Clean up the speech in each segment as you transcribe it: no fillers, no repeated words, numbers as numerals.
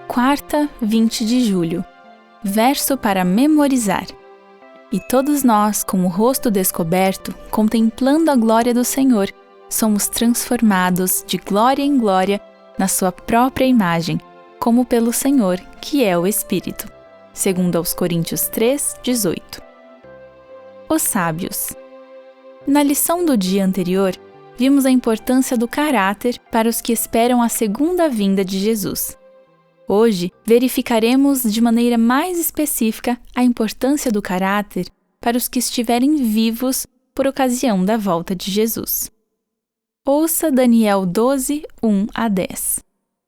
Quarta, 20 de julho. Verso para memorizar. E todos nós, com o rosto descoberto, contemplando a glória do Senhor, somos transformados de glória em glória na sua própria imagem, como pelo Senhor, que é o Espírito. Segundo aos Coríntios 3, 18. Os sábios. Na lição do dia anterior, vimos a importância do caráter para os que esperam a segunda vinda de Jesus. Hoje, verificaremos de maneira mais específica a importância do caráter para os que estiverem vivos por ocasião da volta de Jesus. Ouça Daniel 12, 1 a 10.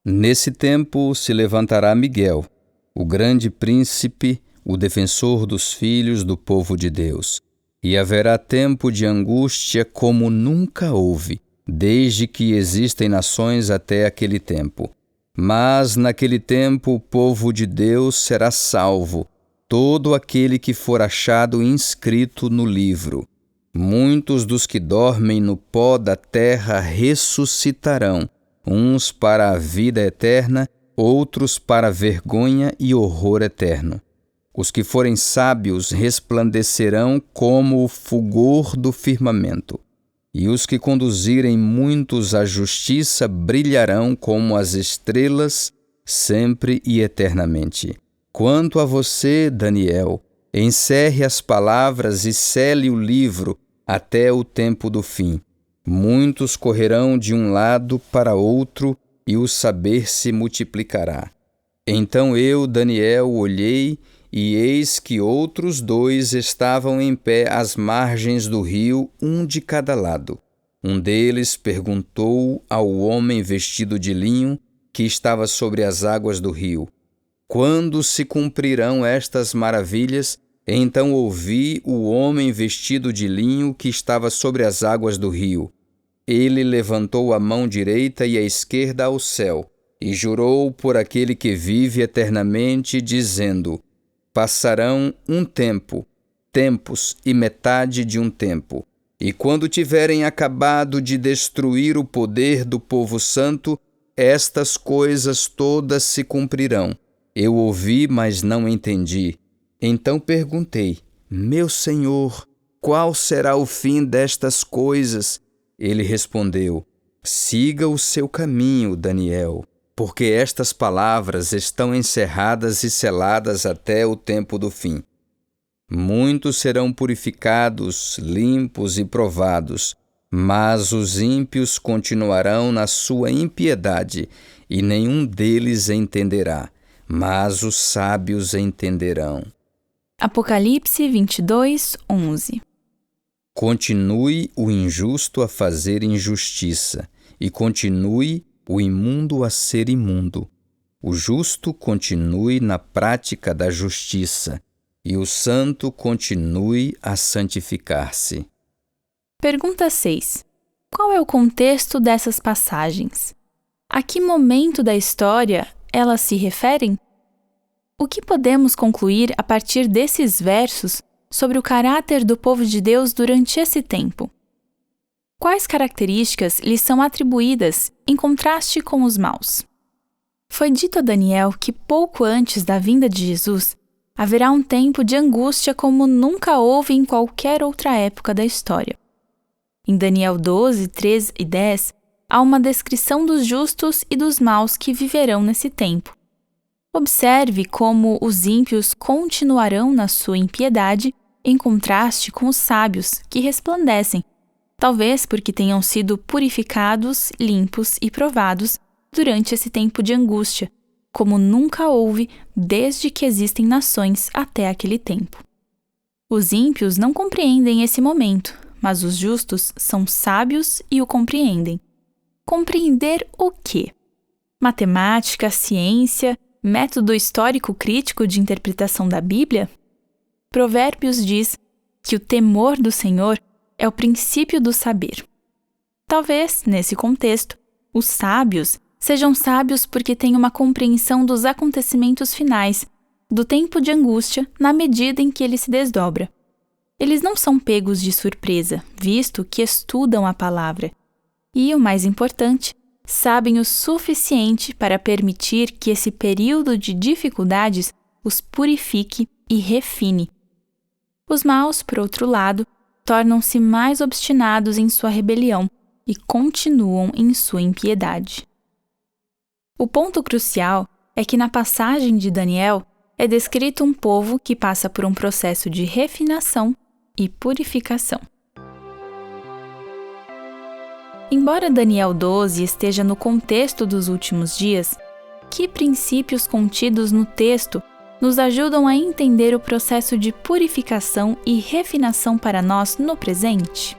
Nesse tempo se levantará Miguel, o grande príncipe, o defensor dos filhos do povo de Deus. E haverá tempo de angústia como nunca houve, desde que existem nações até aquele tempo. Mas naquele tempo o povo de Deus será salvo, todo aquele que for achado inscrito no livro. Muitos dos que dormem no pó da terra ressuscitarão, uns para a vida eterna, outros para a vergonha e horror eterno. Os que forem sábios resplandecerão como o fulgor do firmamento, e os que conduzirem muitos à justiça brilharão como as estrelas, sempre e eternamente. Quanto a você, Daniel, encerre as palavras e cele o livro até o tempo do fim. Muitos correrão de um lado para outro, e o saber se multiplicará. Então eu, Daniel, olhei, e eis que outros dois estavam em pé às margens do rio, um de cada lado. Um deles perguntou ao homem vestido de linho, que estava sobre as águas do rio: quando se cumprirão estas maravilhas? Então ouvi o homem vestido de linho que estava sobre as águas do rio. Ele levantou a mão direita e a esquerda ao céu, e jurou por aquele que vive eternamente, dizendo: passarão um tempo, tempos e metade de um tempo, e quando tiverem acabado de destruir o poder do povo santo, estas coisas todas se cumprirão. Eu ouvi, mas não entendi. Então perguntei: meu Senhor, qual será o fim destas coisas? Ele respondeu: siga o seu caminho, Daniel, porque estas palavras estão encerradas e seladas até o tempo do fim. Muitos serão purificados, limpos e provados, mas os ímpios continuarão na sua impiedade, e nenhum deles entenderá, mas os sábios entenderão. Apocalipse 22, 11. Continue o injusto a fazer injustiça, e continue o imundo a ser imundo. O justo continue na prática da justiça, e o santo continue a santificar-se. Pergunta 6. Qual é o contexto dessas passagens? A que momento da história elas se referem? O que podemos concluir a partir desses versos sobre o caráter do povo de Deus durante esse tempo? Quais características lhes são atribuídas em contraste com os maus? Foi dito a Daniel que pouco antes da vinda de Jesus, haverá um tempo de angústia como nunca houve em qualquer outra época da história. Em Daniel 12, 13 e 10, há uma descrição dos justos e dos maus que viverão nesse tempo. Observe como os ímpios continuarão na sua impiedade, em contraste com os sábios, que resplandecem, talvez porque tenham sido purificados, limpos e provados durante esse tempo de angústia, como nunca houve desde que existem nações até aquele tempo. Os ímpios não compreendem esse momento, mas os justos são sábios e o compreendem. Compreender o quê? Matemática, ciência, método histórico crítico de interpretação da Bíblia? Provérbios diz que o temor do Senhor é o princípio do saber. Talvez, nesse contexto, os sábios sejam sábios porque têm uma compreensão dos acontecimentos finais, do tempo de angústia, na medida em que ele se desdobra. Eles não são pegos de surpresa, visto que estudam a palavra. E, o mais importante, sabem o suficiente para permitir que esse período de dificuldades os purifique e refine. Os maus, por outro lado, tornam-se mais obstinados em sua rebelião e continuam em sua impiedade. O ponto crucial é que na passagem de Daniel é descrito um povo que passa por um processo de refinação e purificação. Embora Daniel 12 esteja no contexto dos últimos dias, que princípios contidos no texto nos ajudam a entender o processo de purificação e refinação para nós no presente?